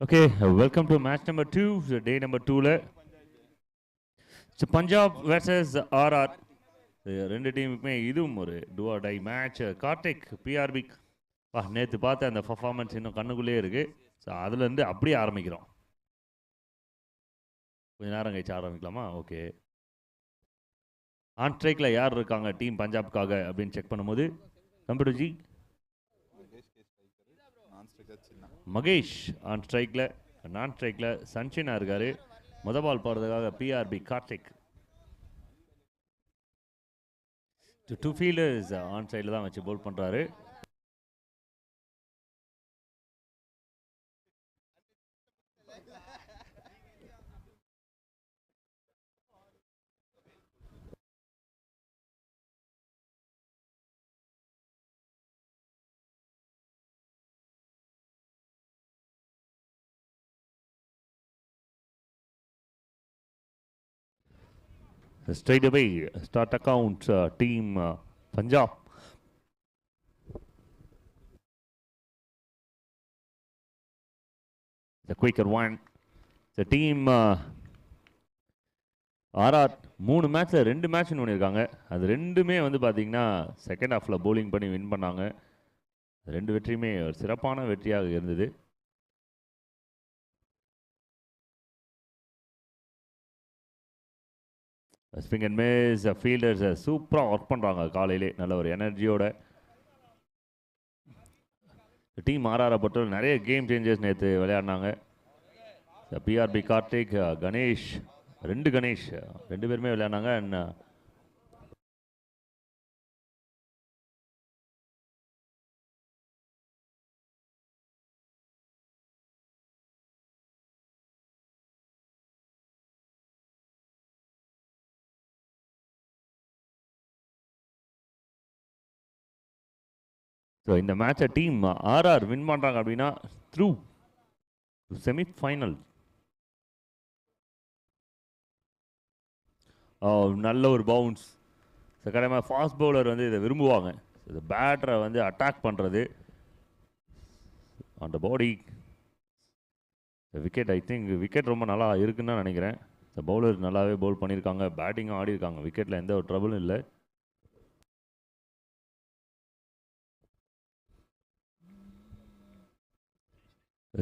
Okay, welcome to match number 2, day number 2. So Punjab versus RR. ரெண்டு டீமுக்குமே இதுவும் ஒரு do or die match. Karthik PRP நேற்று பார்த்த அந்த பர்ஃபார்மன்ஸ் இன்னும் கண்ணுக்குள்ளே இருக்குது. ஸோ அதுலேருந்து அப்படியே ஆரம்பிக்கிறோம். கொஞ்சம் நேரம் கழிச்சு ஆரம்பிக்கலாமா? ஓகே. ஆன் ஸ்ட்ரைக்கில் யார் இருக்காங்க டீம் பஞ்சாப்காக அப்படின்னு செக் பண்ணும்போது கம்ப்யூட்டர் ஜி மகேஷ் ஆன் ஸ்ட்ரைக்கில், நான் ஸ்ட்ரைக்கில் சன்ஷினா இருக்கார். பால் போகிறதுக்காக PRP Karthik. Two fielders on சைடில் தான் வச்சு போல் பண்ணுறாரு. Straight away, start accounts, team Punjab. The quicker one. The team RR 3 மேட்ச்சில் 2 மேட்ச் வின் பண்ணியிருக்காங்க. அது ரெண்டுமே வந்து பார்த்தீங்கன்னா செகண்ட் ஹாஃபில் போலிங் பண்ணி வின் பண்ணாங்க. 2 வெற்றியுமே ஒரு சிறப்பான வெற்றியாக இருந்தது. ஸ்விங் அண்ட் மிஸ் ஃபீல்டர்ஸ் சூப்பராக ஒர்க் பண்ணுறாங்க காலையிலே, நல்ல ஒரு எனர்ஜியோட. டீம் ஆர்ஆரை பொறுத்தவரை நிறைய கேம் சேஞ்சர்ஸ் நேற்று விளையாடினாங்க. பிஆர்பி கார்த்திக், கணேஷ், 2 கணேஷ் 2 பேருமே விளையாடினாங்க. அண்ட் ஸோ இந்த மேட்சை டீம் ஆர்ஆர் வின் பண்ணுறாங்க அப்படின்னா த்ரூ செமிஃபைனல். நல்ல ஒரு பவுன்ஸ். கடைமாக ஃபாஸ்ட் பவுலர் வந்து இதை விரும்புவாங்க. இந்த பேட்டரை வந்து அட்டாக் பண்ணுறது அந்த பாடி. விக்கெட், ஐ திங்க் விக்கெட் ரொம்ப நல்லா இருக்குன்னு தான் நினைக்கிறேன். இந்த பவுலர் நல்லாவே பவுல் பண்ணியிருக்காங்க, பேட்டிங்கும் ஆடி இருக்காங்க. விக்கெட்டில் எந்த ஒரு ட்ரபிளும் இல்லை.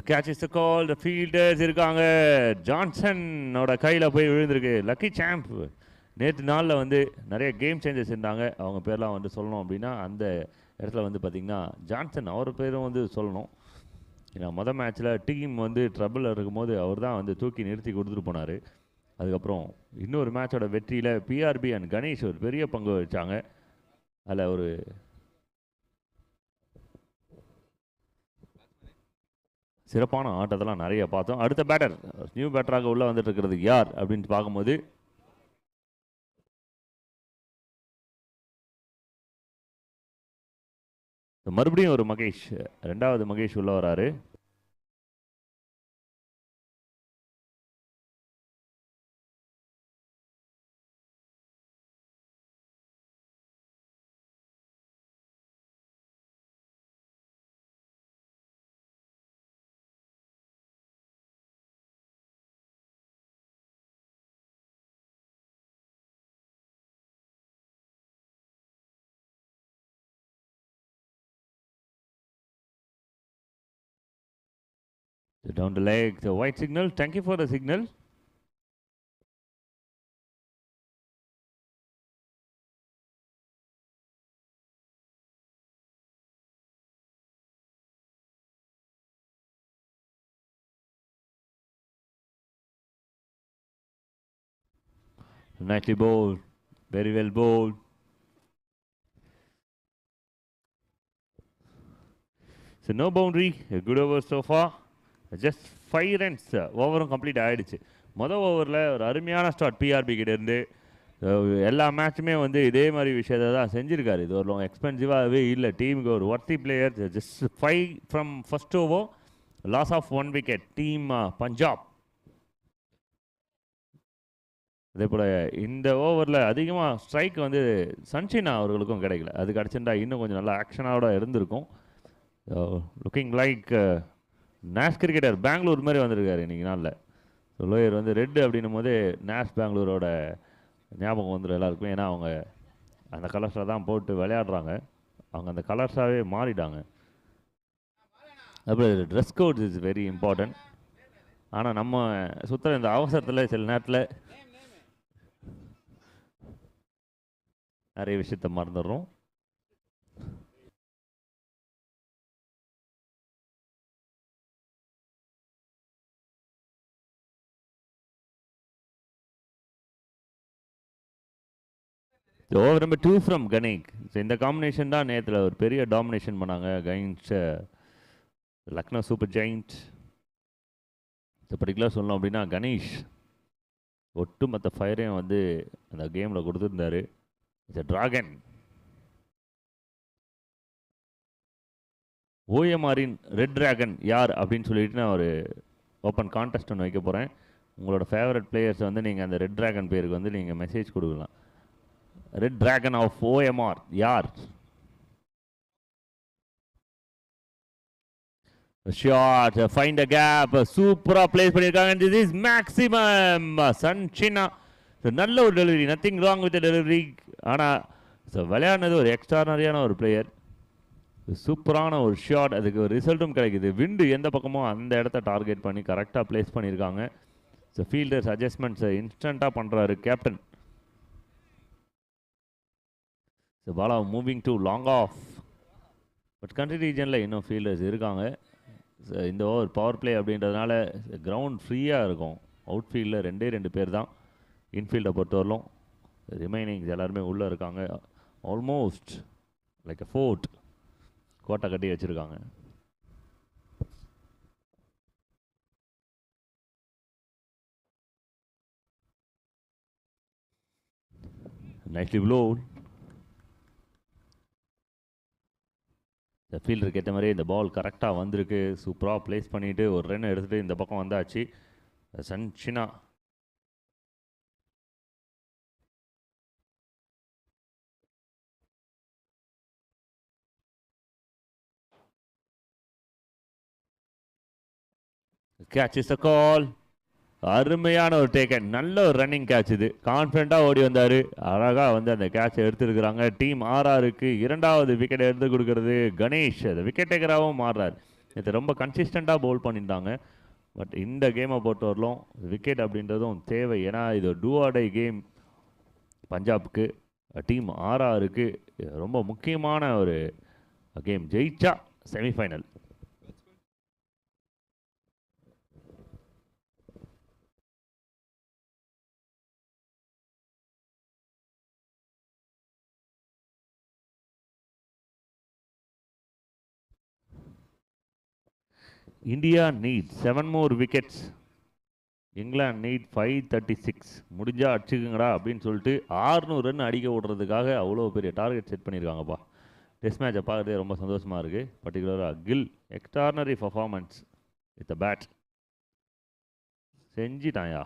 Catch is call. The fielders இருக்காங்க. ஜான்சனோட கையில் போய் விழுந்திருக்கு. லக்கி சாம்ப் நேற்று நாளில் வந்து நிறைய கேம் சேஞ்சர்ஸ் இருந்தாங்க. அவங்க பேர்லாம் வந்து சொல்லணும் அப்படின்னா அந்த இடத்துல வந்து பார்த்திங்கன்னா ஜான்சன் அவர் பேரும் வந்து சொல்லணும். ஏன்னா மொதல் மேட்ச்சில் டீம் வந்து ட்ரபிளில் இருக்கும்போது அவர் தான் வந்து தூக்கி நிறுத்தி கொடுத்துட்டு போனார். அதுக்கப்புறம் இன்னொரு மேட்சோட வெற்றியில் பிஆர்பி அண்ட் கணேஷ் ஒரு பெரிய பங்கு வச்சாங்க. அதில் ஒரு சிறப்பான ஆட்டத்தெல்லாம் நிறைய பார்த்தோம். அடுத்த பேட்டர், நியூ பேட்டராக உள்ளே வந்துட்டு இருக்கிறது யார் அப்படின்னு பார்க்கும்போது மறுபடியும் ஒரு மகேஷ், 2வது மகேஷ் உள்ள வராரு. Down the leg, the white signal. Thank you for the signal. Nicely bowled, very well bowled. So no boundary, a good over so far. Just 5 runs. ஓவரும் complete ஆகிடுச்சு. மொதல் ஓவரில் ஒரு அருமையான ஸ்டார்ட் பிஆர்பி கிட்டேருந்து. எல்லா மேட்சுமே வந்து இதே மாதிரி விஷயத்தை தான் செஞ்சுருக்காரு. இது ஒரு எக்ஸ்பென்சிவாகவே இல்லை. டீமுக்கு ஒரு worthy player. Just 5 from first over, loss of 1 wicket. Team Punjab. அதே போல் இந்த ஓவரில் அதிகமாக ஸ்ட்ரைக் வந்து சன்ஷினா அவர்களுக்கும் கிடைக்கல. அது கிடச்சிருந்தா இன்னும் கொஞ்சம் நல்லா ஆக்ஷனோட இருந்திருக்கும். Looking like nash cricketer Bangalore மாதிரி வந்திருக்காரு இன்றைக்கி நாளில். ஸோ லோயர் வந்து ரெட் அப்படின்னும் போது நேஷ் பெங்களூரோட ஞாபகம் வந்துடும் எல்லாருக்குமே. ஏன்னா அவங்க அந்த கலர்ஸில் தான் போட்டு விளையாடுறாங்க. அவங்க அந்த கலர்ஸாகவே மாறிட்டாங்க. அப்புறம் dress code is very important. ஆனால் நம்ம சுற்றுற இந்த அவசரத்தில் சில நேரத்தில் நிறைய விஷயத்த மறந்துடுறோம். ஓவர் நம்பர் 2 ஃப்ரம் கணேக். ஸோ இந்த காம்பினேஷன் தான் நேரத்தில் ஒரு பெரிய டாமினேஷன் பண்ணாங்க அகைன்ஸ்ட் லக்னோ சூப்பர் ஜெயிண்ட். இந்த பர்டிகுலர் சொல்லணும் அப்படின்னா கணேஷ் ஒட்டுமொத்த ஃபயரையும் வந்து அந்த கேமில் கொடுத்துருந்தாரு. It's dragon. ஓஎம்ஆரின் ரெட் டிராகன் யார் அப்படின்னு சொல்லிட்டு நான் ஒரு ஓப்பன் கான்டெஸ்ட் ஒன்று வைக்க போகிறேன். உங்களோட ஃபேவரட் பிளேயர்ஸ் வந்து நீங்கள் அந்த ரெட் டிராகன் பேருக்கு வந்து நீங்கள் மெசேஜ் கொடுக்கலாம். ரெட் டிராகன் ஆஃப் ஓஎம்ஆர் யார்? ஷாட், ஃபைண்ட் அ கேப், சூப்பராக பிளேஸ் பண்ணியிருக்காங்க. திஸ் இஸ் மேக்ஸிமம் சன்ஷினா. நல்ல ஒரு delivery, nothing wrong with delivery. ஆனால் விளையாடுனது ஒரு எக்ஸ்ட்ரானரியான ஒரு பிளேயர். சூப்பரான ஒரு ஷாட், அதுக்கு ஒரு ரிசல்ட்டும் கிடைக்குது. விண்டு எந்த பக்கமோ அந்த இடத்த டார்கெட் பண்ணி கரெக்டாக பிளேஸ் பண்ணியிருக்காங்க. ஸோ ஃபீல்டர்ஸ் அட்ஜஸ்ட்மெண்ட்ஸை இன்ஸ்டண்ட்டாக பண்ணுறாரு captain. So Bala moving to long off. But country ரீஜனில் இன்னும் ஃபீல்டர்ஸ் இருக்காங்க. ஸோ இந்த ஓவர் பவர் பிளே அப்படின்றதுனால கிரவுண்ட் ஃப்ரீயாக இருக்கும். அவுட் ஃபீல்டில் 2 பேர் தான். இன்ஃபீல்டை பொறுத்தவரையிலும் ரிமைனிங்ஸ் எல்லாருமே உள்ளே இருக்காங்க. ஆல்மோஸ்ட் லைக் எ ஃபோர்ட் கோட்டை கட்டி வச்சுருக்காங்க. நைட்லி ப்ளோட். இந்த ஃபீல்டருக்கு ஏற்ற மாதிரி இந்த பால் கரெக்டாக வந்திருக்கு. சூப்பராக ப்ளேஸ் பண்ணிவிட்டு ஒரு ரன் எடுத்துகிட்டு இந்த பக்கம் வந்தாச்சு. சன்ஷினா கேட்ச் இஸ் அ கால். அருமையான ஒரு டேக்கன், நல்ல ஒரு ரன்னிங் கேட்ச். இது கான்ஃபிடண்ட்டாக ஓடி வந்தார். அழகாக வந்து அந்த கேட்சை எடுத்துருக்குறாங்க. டீம் ஆர்ஆருக்கு 2வது விக்கெட் எடுத்து கொடுக்கறது கணேஷ். அந்த விக்கெட் டேக்கராகவும் மாறுறாரு. இது ரொம்ப கன்சிஸ்டண்ட்டாக பவுல் பண்ணியிருந்தாங்க. பட் இந்த கேமை பொறுத்தவரையிலும் விக்கெட் அப்படின்றதும் தேவை. ஏன்னா இது டூ ஆர் டை கேம். பஞ்சாபுக்கு டீம் ஆர்ஆருக்கு ரொம்ப முக்கியமான ஒரு கேம். ஜெயிச்சா semifinal. India need 7 more wickets. England need 536. முடிஞ்சால் அடிச்சுக்குங்கடா அப்படின்னு சொல்லிட்டு 600 ரன் அடிக்க விடுறதுக்காக அவ்வளோ பெரிய டார்கெட் செட் பண்ணியிருக்காங்கப்பா. டெஸ்ட் மேட்சை பார்க்குறதே ரொம்ப சந்தோஷமாக இருக்குது. பர்டிகுலராக Gill extraordinary performance with bat செஞ்சிட்டாயா.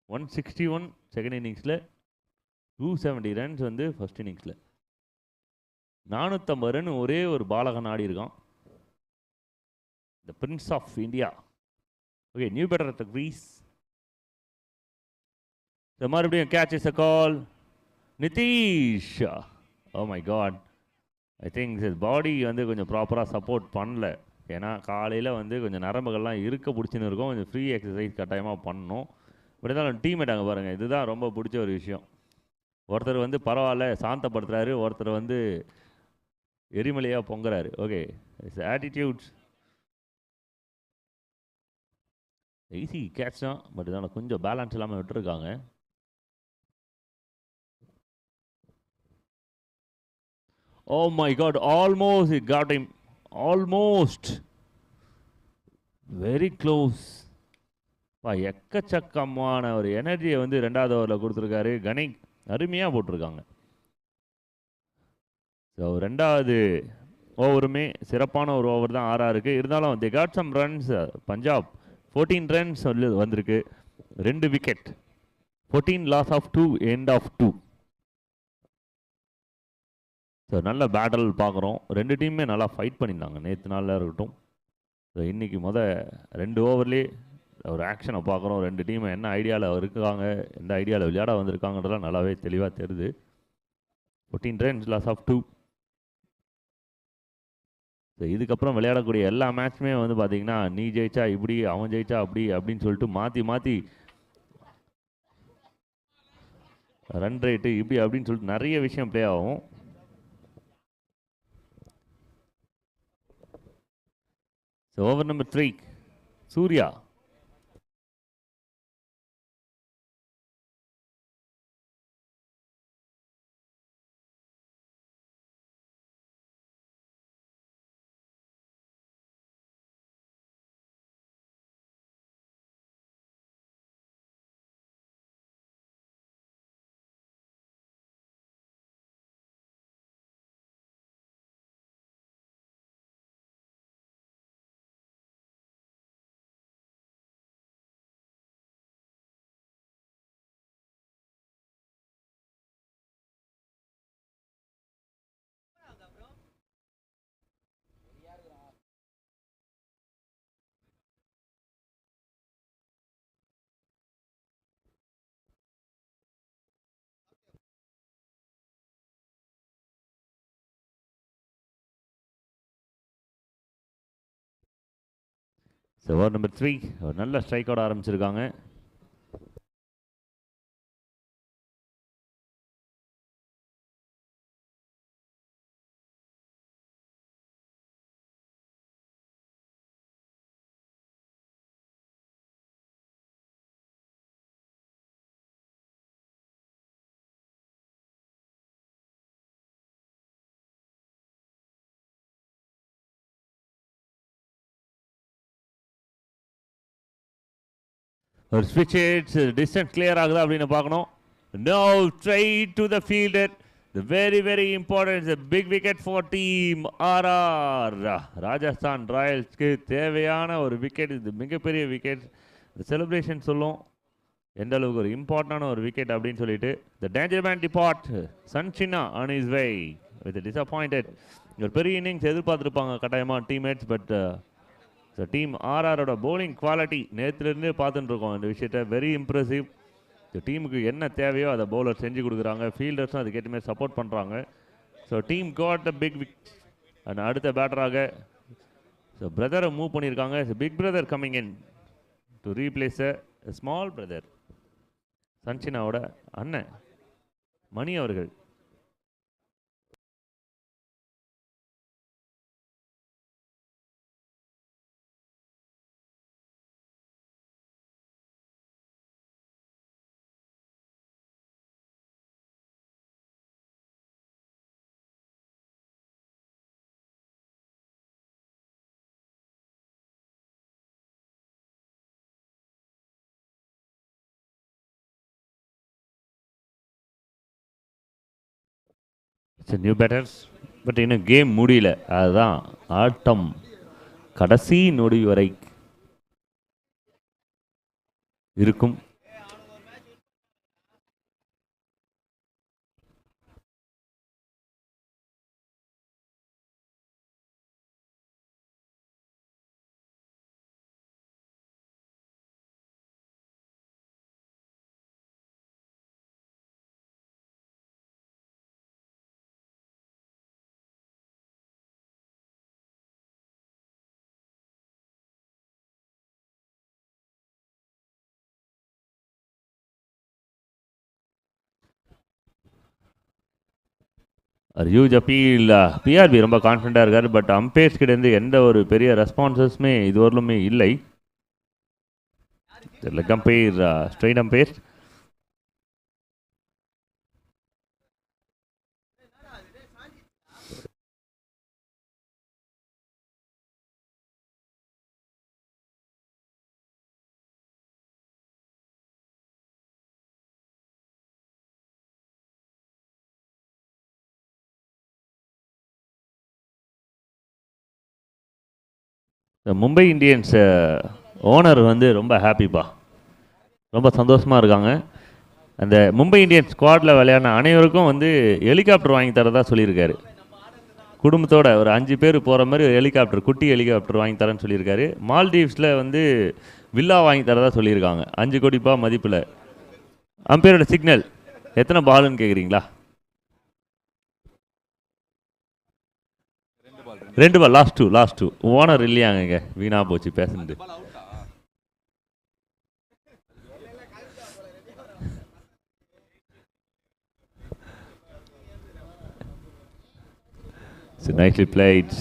161 செகண்ட் இன்னிங்ஸில், 270 ரன்ஸ் வந்து ஃபர்ஸ்ட் இன்னிங்ஸில். 450 ரன் ஒரே ஒரு பாலகன் ஆடி இருக்கான். The Prince of India. Okay, new batter at the crease. The மறுபடியும் catch is a call. Nitish. Oh my god. I think his body வந்து கொஞ்சம் ப்ராப்பராக சப்போர்ட் பண்ணல. ஏன்னா காலையில் வந்து கொஞ்சம் நரம்புகள்லாம் இருக்க பிடிச்சின்னு இருக்கும். கொஞ்சம் ஃப்ரீ எக்ஸசைஸ் கட்டாயமாக பண்ணணும். பட் இருந்தாலும் டீம்மேட் அங்கே பாருங்கள், இதுதான் ரொம்ப பிடிச்ச ஒரு விஷயம். ஒருத்தர் வந்து பரவாயில்ல சாந்தப்படுத்துறாரு, ஒருத்தர் வந்து எரிமலையாக பொங்குறாரு. Okay, it's attitudes. Easy catch தான், பட் இதனால் கொஞ்சம் பேலன்ஸ் இல்லாமல் விட்டுருக்காங்க. Oh my God, almost it got him. Almost very close. எக்கச்சக்கமான ஒரு எனர்ஜியை வந்து 2வது ஓவரில் கொடுத்துருக்காரு கணேஷ். அருமையாக போட்டிருக்காங்க. ஸோ 2வது ஓவருமே சிறப்பான ஒரு ஓவர் தான் ஆர்ஆருக்கு. இருந்தாலும் they got some runs. Punjab 14 runs வந்திருக்கு, 2 wicket, 14 loss of 2, end of 2. So நல்ல பேட்டில் பார்க்குறோம். 2 டீமுமே நல்லா ஃபைட் பண்ணியிருந்தாங்க நேற்று நாளில் இருக்கட்டும். ஸோ இன்றைக்கி 2 ஓவர்லேயே ஒரு ஆக்ஷனை பார்க்குறோம். 2 டீம் என்ன ஐடியாவில் இருக்காங்க, எந்த ஐடியாவில் விளையாட வந்திருக்காங்கன்றதெல்லாம் நல்லாவே தெளிவாக தெரியுது. 14 ரன்ஸ், லாஸ் ஆஃப் 2. ஸோ இதுக்கப்புறம் விளையாடக்கூடிய எல்லா மேட்ச்சுமே வந்து பார்த்தீங்கன்னா நீ ஜெயிச்சா இப்படி, அவன் ஜெயிச்சா அப்படி அப்படின்னு சொல்லிட்டு மாற்றி மாற்றி ரன் ரேட்டு இப்படி அப்படின்னு சொல்லிட்டு நிறைய விஷயம் ப்ளே ஆகும். So over number 3, Surya. So over number 3 ஒரு நல்ல ஸ்ட்ரைக் அவுட் ஆரம்பிச்சிருக்காங்க. ஒரு ஸ்விட்ச் ஹிட்ஸ், டிஸ்டன்ஸ் கிளியர் ஆகுதா அப்படின்னு பார்க்கணும். No, straight to the fielder. The very very important, the big wicket for team RR. Rajasthan ராயல்ஸ்க்கு தேவையான ஒரு விக்கெட் இது, மிகப்பெரிய விக்கெட். இந்த செலிப்ரேஷன் சொல்லும் எந்த அளவுக்கு ஒரு இம்பார்ட்டண்டான ஒரு விக்கெட் அப்படின்னு சொல்லிட்டு. The danger man depart, Sanchina on his way with a disappointed. ஒரு பெரிய இன்னிங்ஸ் எதிர்பார்த்துருப்பாங்க கட்டாயமாக டீம்மேட்ஸ். பட் டீம் ஆர்ஆரோட பவுலிங் குவாலிட்டி நேற்றுலேருந்தே பார்த்துட்டு இருக்கோம் இந்த விஷயத்தை. Very impressive. இந்த டீமுக்கு என்ன தேவையோ அதை பவுலர் செஞ்சு கொடுக்குறாங்க, ஃபீல்டர்ஸும் அதுக்கேற்ற மாதிரி சப்போர்ட் பண்ணுறாங்க. So team got the big wick. And அடுத்த பேட்டராக ஸோ பிரதரை மூவ் பண்ணியிருக்காங்க. Big brother coming in to replace a small brother. சன்சினாவோட அண்ணன் மணி அவர்கள். நியூ பேட்டர்ஸ், பட் இன்னும் கேம் முடியல. அதுதான் ஆட்டம் கடைசி நொடி வரை இருக்கும். Huge appeal. பிஆர்பி ரொம்ப கான்ஃபிடண்டாக இருக்கார். பட் அம்பேர்ஸ் கிட்டேருந்து எந்த ஒரு பெரிய ரெஸ்பான்சஸுமே இதுவரையிலுமே இல்லை. Leg umpire, straight umpire. Mumbai Indians owner வந்து ரொம்ப ஹாப்பிப்பா, ரொம்ப சந்தோஷமாக இருக்காங்க. அந்த மும்பை இந்தியன்ஸ் ஸ்குவாடில் விளையாடின அனைவருக்கும் வந்து ஹெலிகாப்டர் வாங்கி தரதா சொல்லியிருக்காரு. குடும்பத்தோட ஒரு 5 பேர் போகிற மாதிரி ஒரு ஹெலிகாப்டர், குட்டி ஹெலிகாப்டர் வாங்கி தரேன்னு சொல்லியிருக்காரு. மால்டீவ்ஸில் வந்து வில்லா வாங்கி தரதா சொல்லியிருக்காங்க 5 கோடி ரூபாய் மதிப்பில். அம்பையரோட சிக்னல் எத்தனை பாலுன்னு கேட்குறீங்களா? 2 பால். Last two. ஓனர் இல்லையாங்க இங்கே, வீணா போச்சு பேசுனது. nicely played.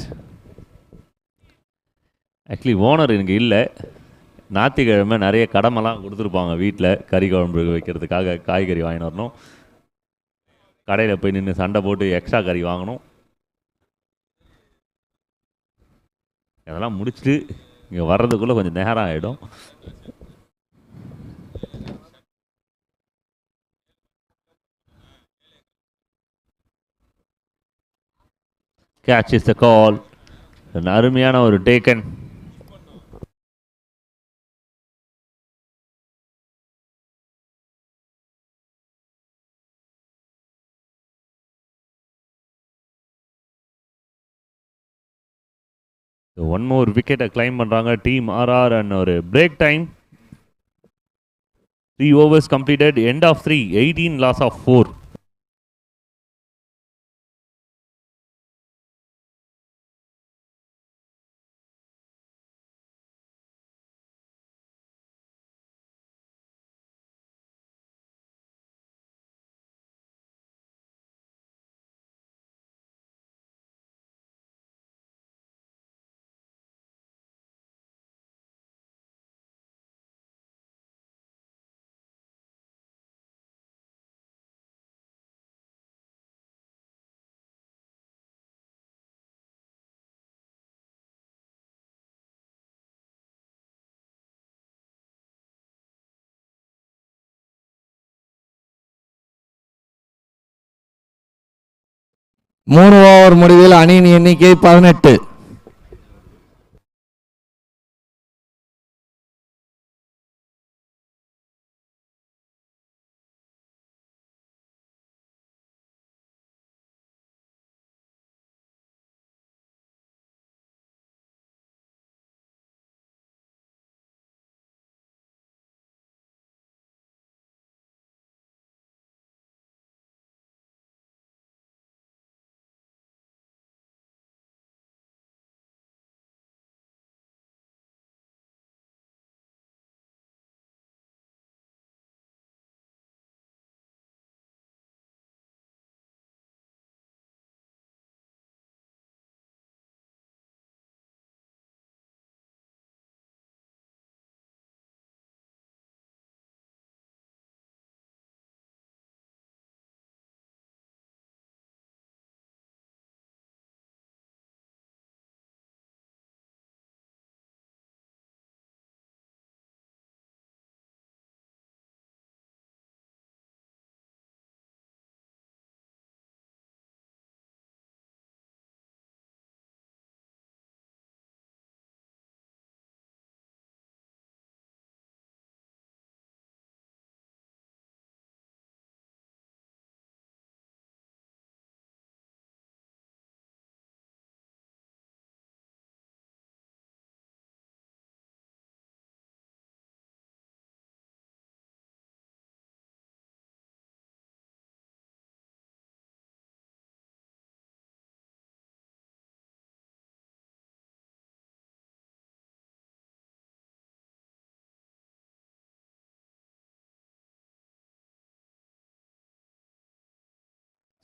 ஆக்சுவலி ஓனர் எனக்கு இல்லை. ஞாயிற்றுக்கிழமை நிறைய கடமைலாம் கொடுத்துருப்பாங்க வீட்டில், கறி குழம்பு வைக்கிறதுக்காக காய்கறி வாங்கிட்டு வரணும். கடையில் போய் நின்று சண்டை போட்டு எக்ஸ்ட்ரா கறி வாங்கணும். அதெல்லாம் முடிச்சுட்டு இங்கே வர்றதுக்குள்ளே கொஞ்சம் நேரம் ஆகிடும். Catch is the call. அருமையான ஒரு டேக்கன். ஒன் மோர் விக்கெட்டை கிளைம் பண்ணுறாங்க டீம் ஆர்ஆர். அண்ட் ஒரு break time. 3 overs completed. End of 3. 18 loss of 4. மூணு ஓவர் முடிவில் அணியின் எண்ணிக்கை 18.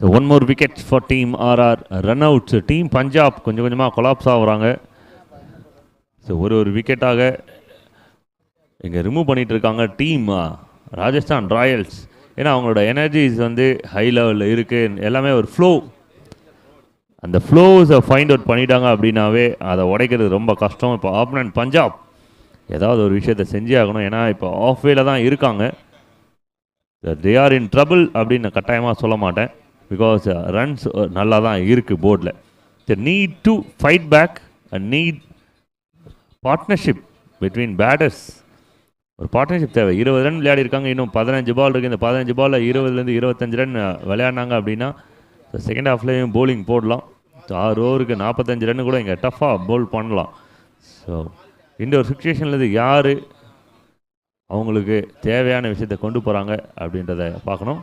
So one more wicket for team RR. Run out. Team Punjab கொஞ்சம் கொஞ்சமாக கொலாப்ஸ் ஆகுறாங்க. ஸோ ஒரு விக்கெட்டாக இங்கே ரிமூவ் பண்ணிகிட்டு இருக்காங்க டீம் ராஜஸ்தான் ராயல்ஸ். ஏன்னா அவங்களோட எனர்ஜிஸ் வந்து ஹை லெவலில் இருக்குது. எல்லாமே ஒரு ஃப்ளோ, அந்த ஃப்ளோஸை ஃபைண்ட் அவுட் பண்ணிட்டாங்க அப்படின்னாவே அதை உடைக்கிறது ரொம்ப கஷ்டம். இப்போ ஆப்பனன்ட் பஞ்சாப் ஏதாவது ஒரு விஷயத்தை செஞ்சே ஆகணும். ஏன்னா இப்போ ஆஃப் வேல தான் இருக்காங்க. தே ஆர் இன் ட்ரபிள் அப்படின்னு நான் கட்டாயமாக சொல்ல மாட்டேன். பிகாஸ் ரன்ஸ் நல்லா தான் இருக்குது போர்டில். The need to fight back and need partnership between batters. ஒரு பார்ட்னர்ஷிப் தேவை. 20 ரன் விளையாடி இருக்காங்க, இன்னும் 15 பால் இருக்குது. இந்த 15 பாலில் 20லேருந்து 25 ரன் விளையாடினாங்க அப்படின்னா செகண்ட் ஹாஃப்லேயும் போலிங் போடலாம். 6 ஓவருக்கு 45 ரன் கூட இங்கே டஃப்பாக பவுல் பண்ணலாம். ஸோ இந்த ஒரு சுச்சுவேஷனில் இது யார் அவங்களுக்கு தேவையான விஷயத்தை கொண்டு போகிறாங்க அப்படின்றத பார்க்கணும்.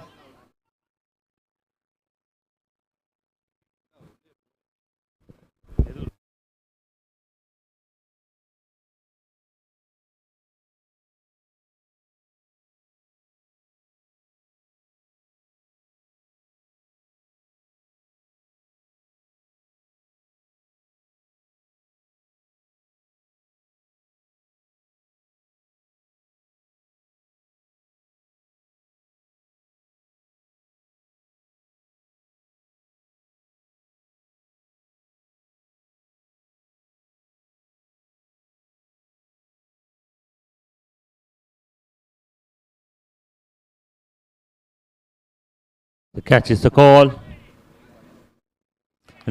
The catch is the call.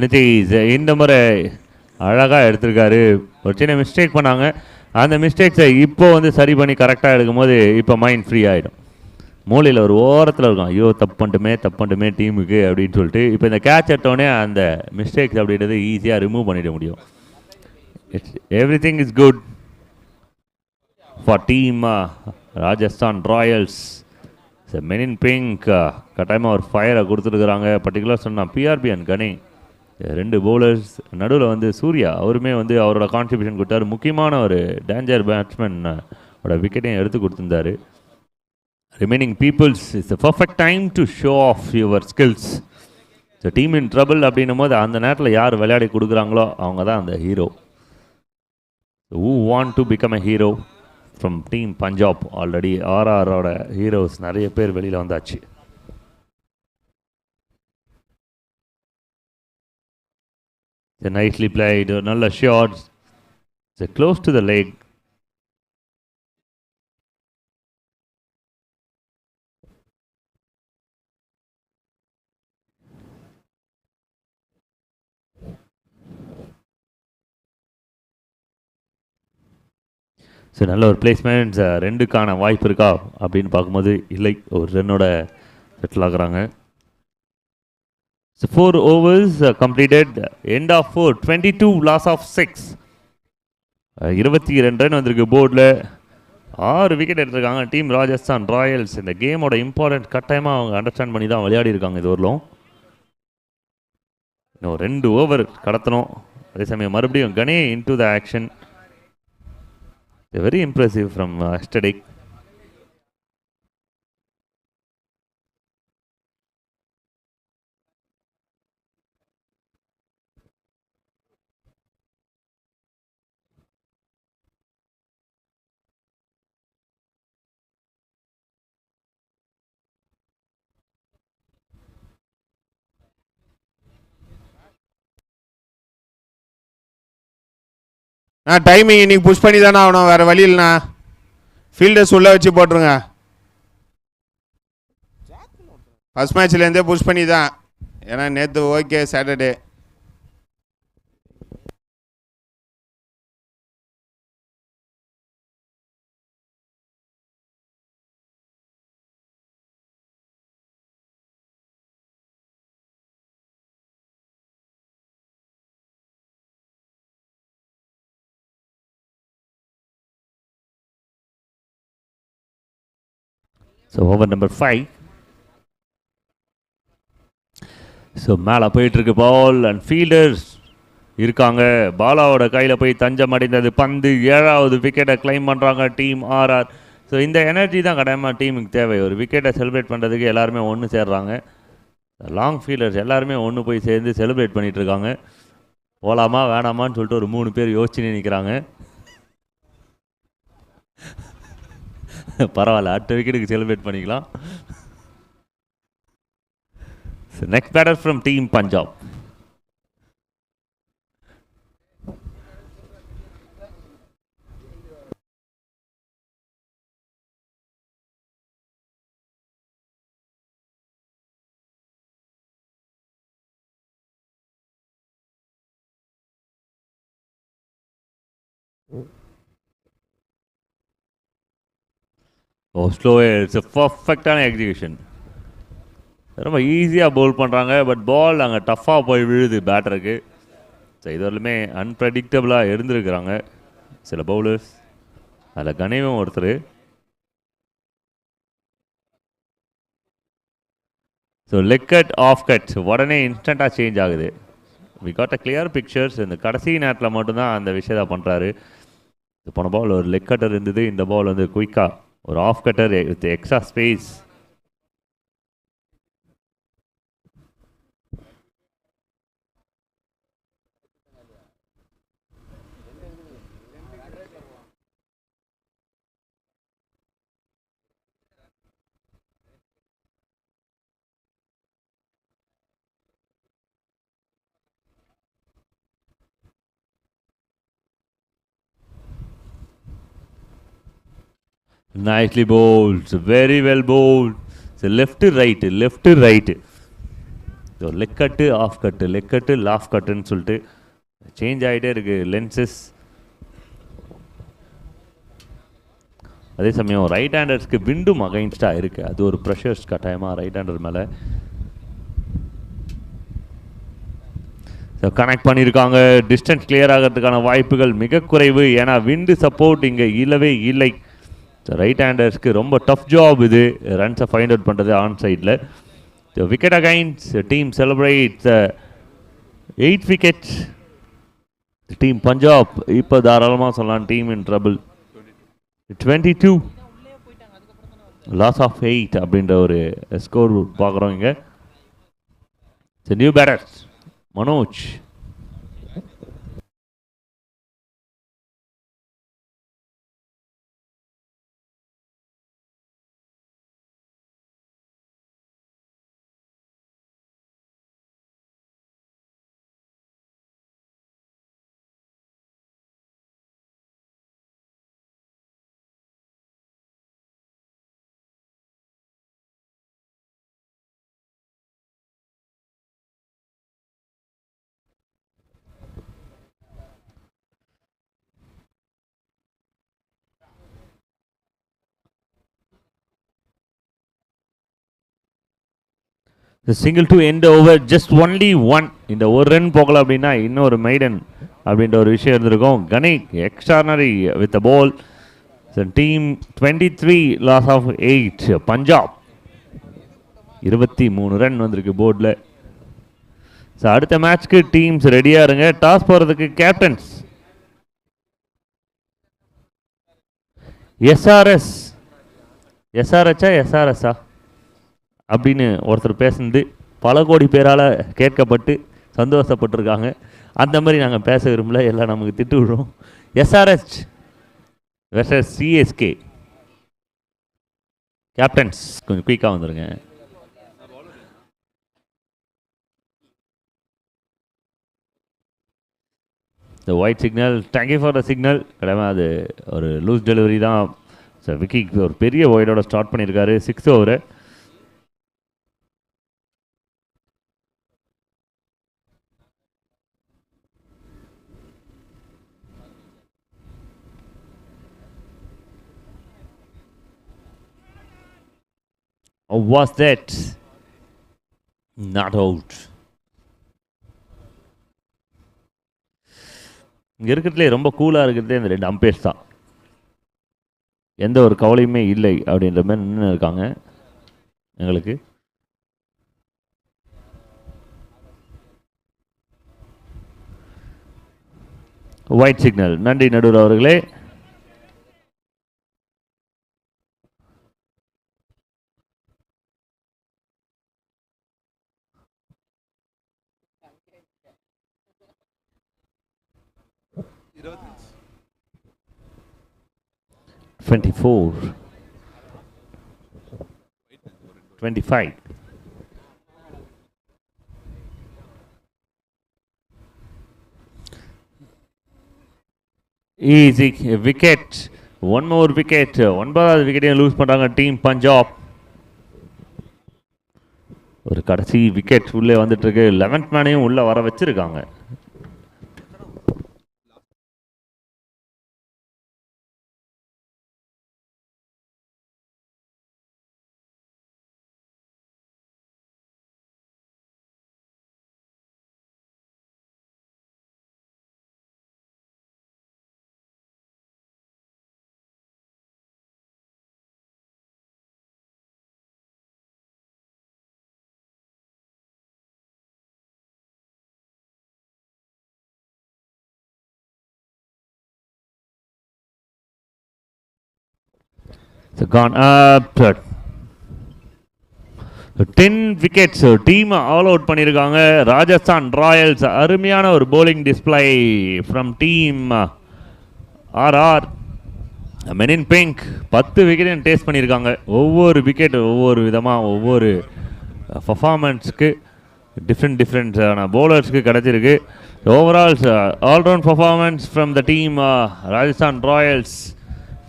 Nitish இந்த முறை அழகாக எடுத்திருக்காரு. ஒரு சின்ன மிஸ்டேக் பண்ணாங்க. அந்த மிஸ்டேக்ஸை இப்போ வந்து சரி பண்ணி கரெக்டாக எடுக்கும்போது இப்போ மைண்ட் ஃப்ரீ ஆகிடும். மூலையில் ஒரு ஓரத்தில் இருக்கும், ஐயோ தப்பு பண்ணிட்டுமே டீமுக்கு அப்படின்னு சொல்லிட்டு. இப்போ இந்த கேட்ச் எடுத்தோடனே அந்த மிஸ்டேக்ஸ் அப்படின்றது ஈஸியாக ரிமூவ் பண்ணிட முடியும். Every thing is good for team Rajasthan Royals. Men in pink கட்டாயமாக ஒரு ஃபயரை கொடுத்துருக்குறாங்க. பர்டிகுலர் சொன்னால் பிஆர்பி அண்ட் கனே 2 பவுலர்ஸ். நடுவில் வந்து சூர்யா அவருமே வந்து அவரோட கான்ட்ரிபியூஷன் கொடுத்தாரு. முக்கியமான ஒரு டேஞ்சர் பேட்ஸ்மேன் விக்கெட்டையும் எடுத்து கொடுத்துருந்தாரு. Remaining peoples it's the perfect time to show off your skills. So team in trouble அப்படின்னும் போது அந்த நேரத்தில் யார் விளையாடி கொடுக்குறாங்களோ அவங்க தான் அந்த hero. Who want to become a hero from team Punjab? Already ஆர்ஆரோட ஹீரோஸ் நிறைய பேர் வெளியில் வந்தாச்சு. Nicely played, நல்ல shots, close to the leg. So நல்ல ஒரு பிளேஸ்மெண்ட்ஸ். 2க்கான வாய்ப்பு இருக்கா அப்படின்னு பார்க்கும்போது இல்லை, ஒரு ரன்னோட செட்டில் ஆகுறாங்க. So 4 overs completed, end of 4, 22 loss of 6. 22 run வந்திருக்கு போர்டில். 6 விக்கெட் எடுத்திருக்காங்க டீம் ராஜஸ்தான் ராயல்ஸ். இந்த கேமோட இம்பார்ட்டன்ட் கட்டாயமாக அவங்க அண்டர்ஸ்டாண்ட் பண்ணி தான் விளையாடி இருக்காங்க இது வரலும். இன்னும் 2 ஓவர் கடத்தணும். அதே சமயம் மறுபடியும் கனே into the action. Very impressive from yesterday. Timing இன்னைக்கு புஷ் பண்ணி தானே ஆகணும், வேறு வழி இல்லைண்ணா. ஃபீல்டர்ஸ் உள்ளே வச்சு போட்டுருங்க. ஃபஸ்ட் மேட்ச்லேருந்தே புஷ் பண்ணி தான், ஏன்னா நேற்று okay Saturday. So over number 5. So மேலே போயிட்டுருக்கு பால் அண்ட் ஃபீல்டர்ஸ் இருக்காங்க. பாலாவோட கையில் போய் தஞ்சம் அடைந்தது பந்து. 7வது விக்கெட்டை கிளைம் பண்ணுறாங்க டீம் ஆர்ஆர். ஸோ இந்த எனர்ஜி தான் கட்டாயமாக டீமுக்கு தேவை. ஒரு விக்கெட்டை செலிப்ரேட் பண்ணுறதுக்கு எல்லாருமே ஒன்று சேர்றாங்க. லாங் ஃபீல்டர்ஸ் எல்லாருமே ஒன்று போய் சேர்ந்து செலிப்ரேட் பண்ணிகிட்ருக்காங்க. போகலாமா வேணாமான்னு சொல்லிட்டு ஒரு 3 பேர் யோசிச்சுன்னு நிற்கிறாங்க. பரவாயில்ல, அடுத்த விக்கெட்டுக்கு செலிப்ரேட் பண்ணிக்கலாம். Next batter from team Punjab. Oh, slow air. It's a perfect execution. ரொம்ப ஈஸியாக பவுல் பண்ணுறாங்க. பட் பால் அங்கே டஃப்பாக போய் விழுது பேட்டருக்கு. ஸோ இது வரலுமே அன்பிரடிக்டபுளாக இருந்திருக்கிறாங்க சில பவுலர்ஸ். அதில் கணேவும் ஒருத்தர். So leg cut off cut உடனே இன்ஸ்டண்ட்டாக சேஞ்ச் ஆகுது. We got a clear pictures. இந்த கடைசி நேரத்தில் மட்டும்தான் அந்த விஷயத்தை பண்ணுறாரு. போன பால் ஒரு லெக் கட்டர் இருந்தது, இந்த பால் வந்து குயிக்காக ஒரு of cutter with extra space. Nicely bowled, very well bowled. So left to right, left to right. So leg cut, off cut, leg cut, off cut ன்னு சொல்லிட்டு சேஞ்ச் ஆகிட்டே இருக்கு லென்சஸ். அதே சமயம் ரைட் ஹேண்டர்ஸ்க்கு விண்டும் அகைன்ஸ்டாக இருக்குது. அது ஒரு ப்ரெஷர்ஸ் கட்டாயமாக ரைட் ஹேண்டர் மேலே. ஸோ கனெக்ட் பண்ணியிருக்காங்க. டிஸ்டன்ஸ் கிளியர் ஆகிறதுக்கான வாய்ப்புகள் மிக குறைவு. ஏன்னா விண்டு சப்போர்ட் இங்கே இல்லவே இல்லை. ரைட் ஹேண்டர்ஸ்க்கு ரொம்ப டஃப் ஜாப் இது, ரன்ஸை ஃபைண்ட் அவுட் பண்ணுறது ஆன் சைடில். Wicket against team celebrate 8 wicket. Team Punjab இப்போ தாராளமாக சொல்லலாம் team in trouble. 22 loss of 8 அப்படின்ற ஒரு ஸ்கோர் பார்க்குறோம் இங்கே. New batters Manoj. Single to end over just only one. இந்த ஒரு ரன் போகல அப்படின்னா இன்னொரு மைடன் அப்படின்ற ஒரு விஷயம் இருந்திருக்கும். Ganesh extraordinary with a ball. Team 23 loss of 8. Punjab 23 run வந்திருக்கு போர்டில். ஸோ அடுத்த மேட்ச்க்கு டீம்ஸ் ரெடியாக இருங்க. டாஸ் போகிறதுக்கு கேப்டன்ஸ் எஸ்ஆர்எஸ்ஆ அப்படின்னு ஒருத்தர் பேசுனது பல கோடி பேரால் கேட்கப்பட்டு சந்தோஷப்பட்டிருக்காங்க. அந்த மாதிரி நாங்கள் பேச விரும்பல, எல்லாம் நமக்கு திட்டு விடுறோம். SRS versus CSK. கேப்டன்ஸ் கொஞ்சம் குயிக்காக வந்துடுங்க. த white signal, thank you for the signal. கடமை அது ஒரு லூஸ் டெலிவரி தான். ஸோ விக்கிக்கு ஒரு பெரிய ஒயிடோட ஸ்டார்ட் பண்ணியிருக்காரு 6th ஓவரை. Or was that not out? இங்கே இருக்கிறதுலே ரொம்ப கூலாக இருக்கிறதே இந்த 2 அம்பையர்ஸ் தான். எந்த ஒரு கவலையுமே இல்லை அப்படின்ற மாதிரி நின்று இருக்காங்க எங்களுக்கு. White signal. நன்றி நடுவர் அவர்களே. $24 25 easy wicket. One more wicket. 9வது விக்கெட்டையும் லூஸ் பண்ணுறாங்க டீம் பஞ்சாப். ஒரு கடைசி விக்கெட் உள்ளே வந்துட்டு இருக்கு. 11th மேனையும் உள்ள வர வச்சிருக்காங்க. gone up. 10 wickets team all out பண்ணியிருக்காங்க. ராஜஸ்தான் ராயல்ஸ் அருமையான ஒரு bowling display from team RR. Men in pink 10 விக்கெட்டையும் டேஸ்ட் பண்ணியிருக்காங்க. ஒவ்வொரு விக்கெட் ஒவ்வொரு விதமாக ஒவ்வொரு பர்ஃபார்மன்ஸுக்கு டிஃப்ரெண்ட்டான பவுலர்ஸ்க்கு கிடச்சிருக்கு. Overall all-round performance from the team Rajasthan Royals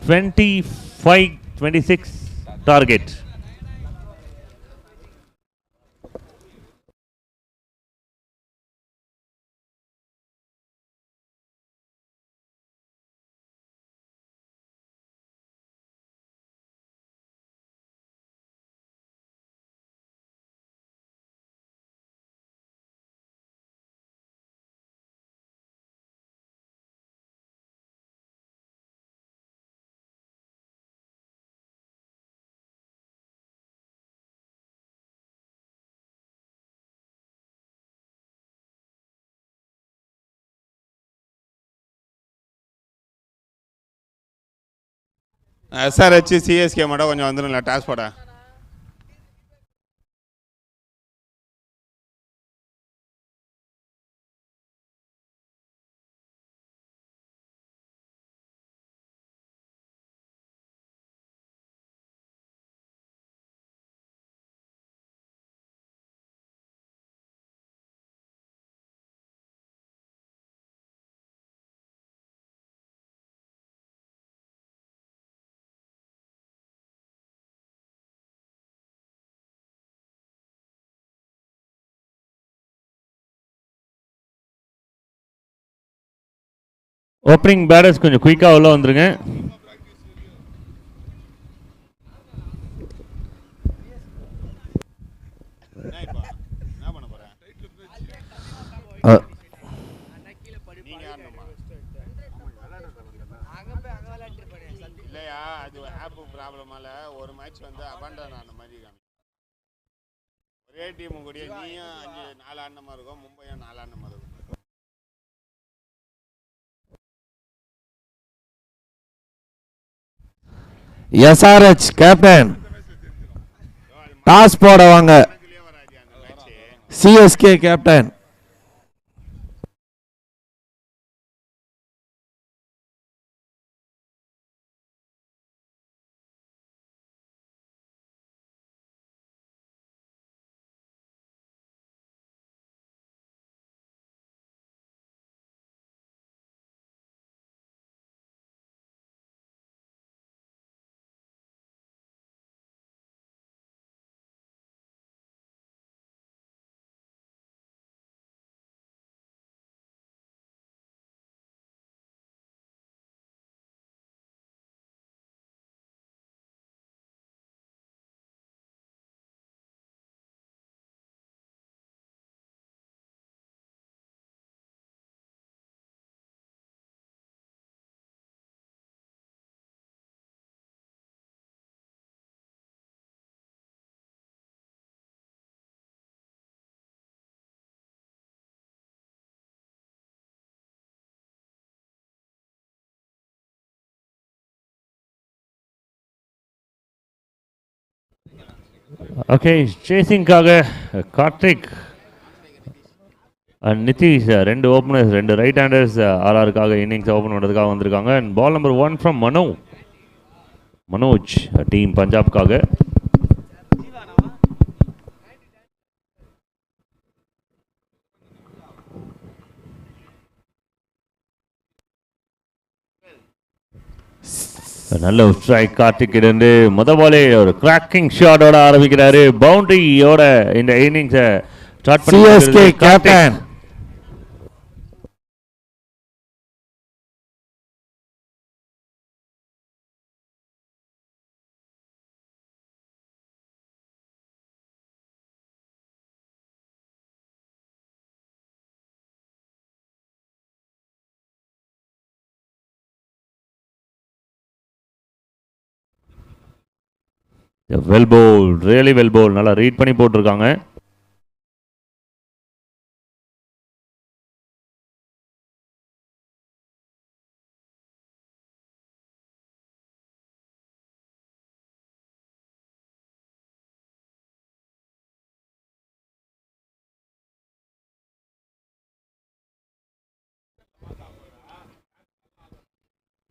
25-26 target. SRH CSK மட்டும் கொஞ்சம் வந்துடும்ல டாஸ் போட. ஓப்பனிங் பேட்டர்ஸ் கொஞ்சம் குயிக்காக உள்ள வந்துருங்க. இல்லையா அது ஆப் ப்ராப்ளமால ஒரு மேட்ச் வந்து அபாண்டன் ஆன மாதிரி ஒரே டீம் கூடிய நீயும் 4 ஆடின மாதிரி இருக்கும், மும்பையும் 4 ஆடின மாதிரி இருக்கும். SRH கேப்டன் டாஸ் போட வாங்க. CSK கேப்டன் ஓகே, சேசிங்காக Karthik and Nitish 2 openers 2 right handers ஆர்ஆருக்காக இன்னிங்ஸ் ஓப்பன் பண்ணுறதுக்காக வந்திருக்காங்க. And ball number 1 from Manoj team பஞ்சாப்காக. நல்ல ஸ்ட்ரைக் கார்த்திக் இருந்து பாலே ஒரு கிராக்கிங் ஷாட்டோட ஆரம்பிக்கிறாரு. பவுண்டரியோட இந்த இன்னிங்ஸை ஸ்டார்ட் பண்ணி CSK கேப்டன் வெல் போல், ரியலி வெல் போல், நல்லா ரீட் பண்ணி போட்டிருக்காங்க.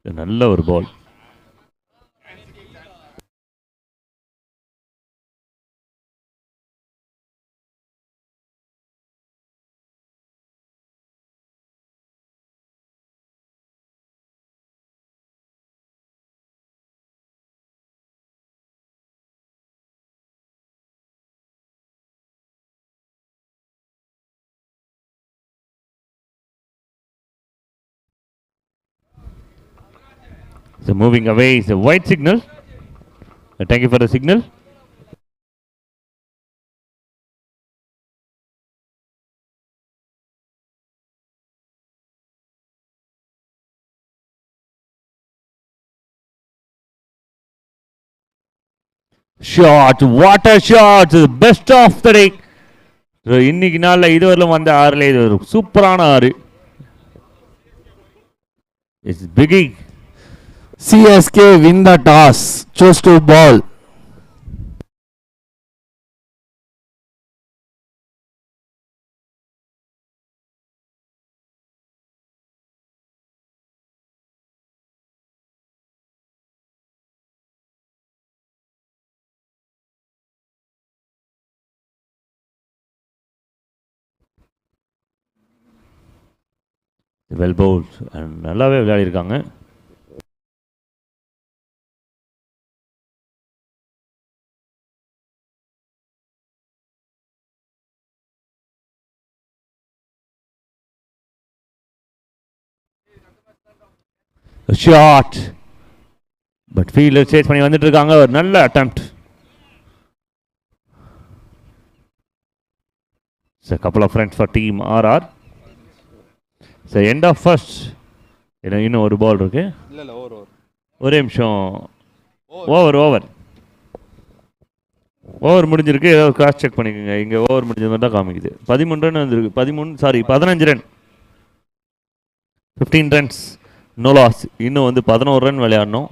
நல்ல ஒரு பால். So moving away is a white signal. Thank you for the signal. Shot, what a shot, the best of the day. இன்னைக்கு நாளில் இதுவரையிலும் வந்த ஆறுல இது ஒரு சூப்பரான ஆறு. It's biggie. CSK win the toss, choose to ball. Well bowled and நல்லாவே விளையாடி இருக்காங்க. ஷாட் பட் ஃபீல்டர் சேஸ் பண்ணி வந்துட்டு இருக்காங்க. ஒரு நல்ல attempt. A couple of runs for team RR. So end of first. இன்னும் ஒரு பால் இருக்கு. ஒரே நிமிஷம். ஓவர் முடிஞ்சிருக்கு. ஏதாவது கிராஸ் செக் பண்ணிக்கோங்க. இங்கே ஓவர் முடிஞ்சது மாதிரி தான் காமிக்குது. 13 ரன் வந்துருக்கு. 15 ரன், 15 ரன்ஸ், நோ லாஸ். இன்னும் வந்து 11 ரன் விளையாடணும்.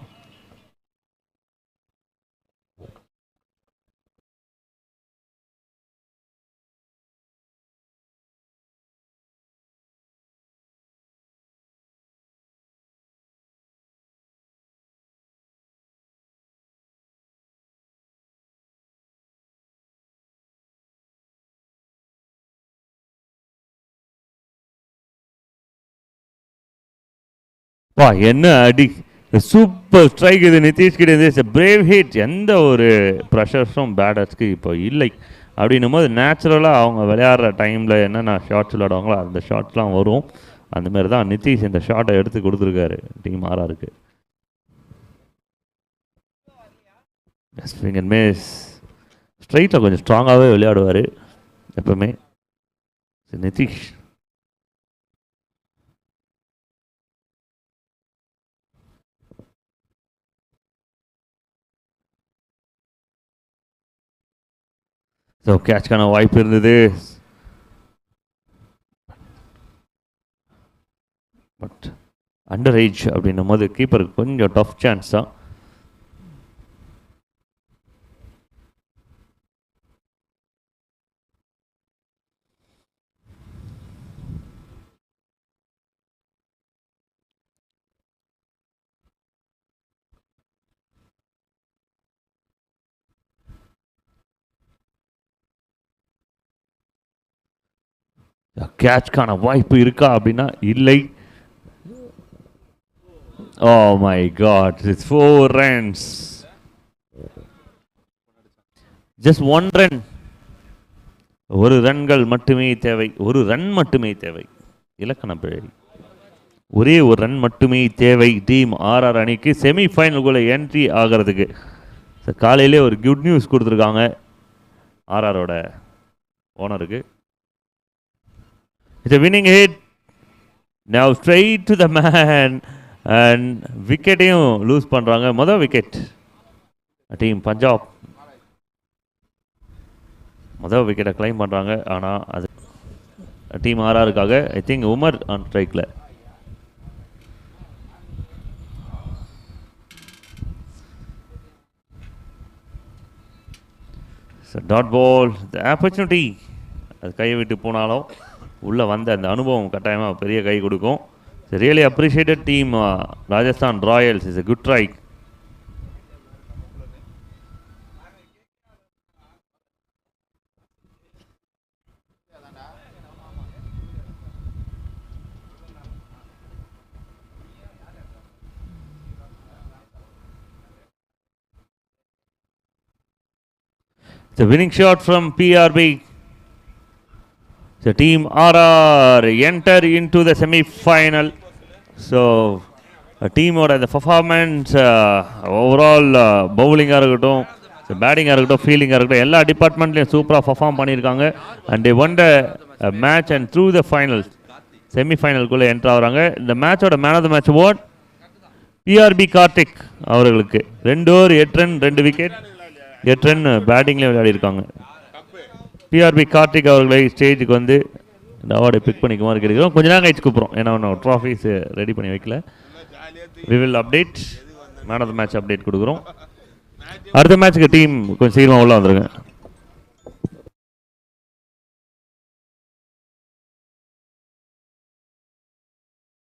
வா என்ன அடி, சூப்பர் ஸ்ட்ரைக் இது நிதிஷ் கிட்ட இருந்து. Brave hit. எந்த ஒரு ப்ரெஷர்ஸும் பேட்டர்ஸ்க்கு இப்போ இல்லை. அப்படின்னும் போது நேச்சுரலாக அவங்க விளையாடுற டைமில் என்னென்ன ஷார்ட்ஸ் விளையாடுவாங்களோ அந்த ஷார்ட்ஸ்லாம் வரும். அந்தமாரி தான் நிதிஷ் இந்த ஷார்ட்டை எடுத்து கொடுத்துருக்காரு டீம் ஆர்ஆருக்கு. Swing and miss. ஸ்ட்ரைட்டில் கொஞ்சம் ஸ்ட்ராங்காகவே விளையாடுவார் எப்பவுமே நிதிஷ். ஸோ கேட்ச்க்கான வாய்ப்பு இருந்தது. பட் அண்டர் ஏஜ் அப்படின்னும் போது கீப்பருக்கு கொஞ்சம் டஃப் சான்ஸ் தான். கேட்ச்க்கான வாய்ப்பு இருக்கா அப்படின்னா இல்லை. Oh my god, it's 4 runs. Just 1 run. ஒரு ரன்கள் மட்டுமே தேவை. ஒரு ரன் மட்டுமே தேவை. இலக்கண பிழை. ஒரே ஒரு ரன் மட்டுமே தேவை டீம் ஆர்ஆர் அணிக்கு செமிஃபைனலுக்குள்ள என்ட்ரி ஆகிறதுக்கு. காலையிலே ஒரு குட் நியூஸ் கொடுத்துருக்காங்க ஆர்ஆரோட ஓனருக்கு. It's a winning hit. Now straight to the man. And விக்கெட்டையும் லூஸ் பண்ணுறாங்க. மொதல் விக்கெட் டீம் பஞ்சாப். மொதல் விக்கெட்டை கிளைம் பண்ணுறாங்க. ஆனால் அது டீம் ஆர்ஆருக்காக. ஐ திங்க் உமர் ஆன் ஸ்ட்ரைக்கில். Dot ball. The opportunity. அது கையை விட்டு போனாலும் உள்ளே வந்த அந்த அனுபவம் கட்டாயமாக பெரிய கை கொடுக்கும். It's a really appreciated team. Rajasthan Royals is a good try. It's a winning shot from PRB. The team RR enter into the semi-final. So, a team or the performance overall bowling இருக்கட்டும், batting இருக்கட்டும், fielding இருக்கட்டும், எல்லா டிபார்ட்மெண்ட்லயும் சூப்பரா perform பண்ணிருக்காங்க. And they won the match and through the finals. செமிஃபைனலுக்குள்ள enter ஆகுறாங்க. இந்த மேட்சோட man of the match award PRB Karthik அவர்களுக்கு 2 ஓவர் 8 ரன் 2 விக்கெட் 8 ரன் பேட்டிங்லேயே விளையாடி இருக்காங்க. PRB கார்த்திக் அவர்களை ஸ்டேஜுக்கு வந்து இந்த அவார்டை பிக் பண்ணிக்குமாறு கேட்கிறோம். கொஞ்ச நேரம் கழிச்சு கூப்பிட்றோம், ஏன்னா ஒன்றும் ட்ராஃபிஸ் ரெடி பண்ணி வைக்கல. We will update man of the match update கொடுக்குறோம். அடுத்த மேட்ச்சுக்கு டீம் கொஞ்சம் சீக்கிரமாக உள்ள வந்துருங்க.